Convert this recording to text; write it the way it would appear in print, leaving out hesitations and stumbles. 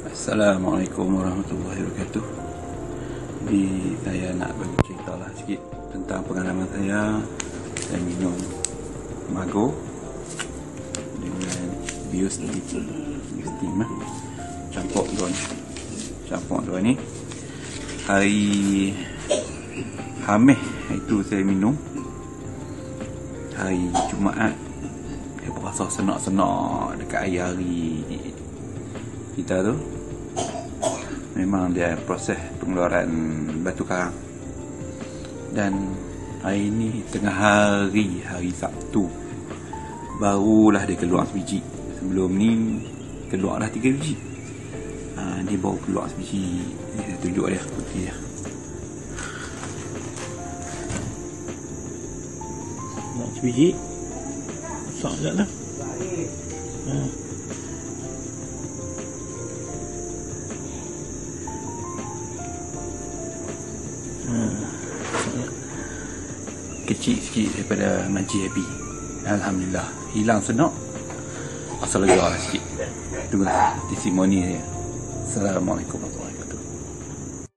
Assalamualaikum warahmatullahi wabarakatuh. Jadi saya nak bagi cerita lah sikit tentang pengalaman saya. Saya minum Mago dengan Biostim campur dua ni. Hari Khamis itu saya minum. Hari Jumaat dia berasa senak-senak dekat air hari kita tu. Memang dia proses pengeluaran batu karang. Dan hari ni tengah hari Sabtu, barulah dia keluar sebiji. Sebelum ni keluarlah 3 biji. Dia baru keluar sebiji. Saya tunjuk dia putih dia. Nak sebiji besar sekejap lah. Kecil sikit daripada Makcik Happy. Alhamdulillah, hilang senak, asal lega sikit. Itulah testimoni dia. Assalamualaikum warahmatullahi wabarakatuh.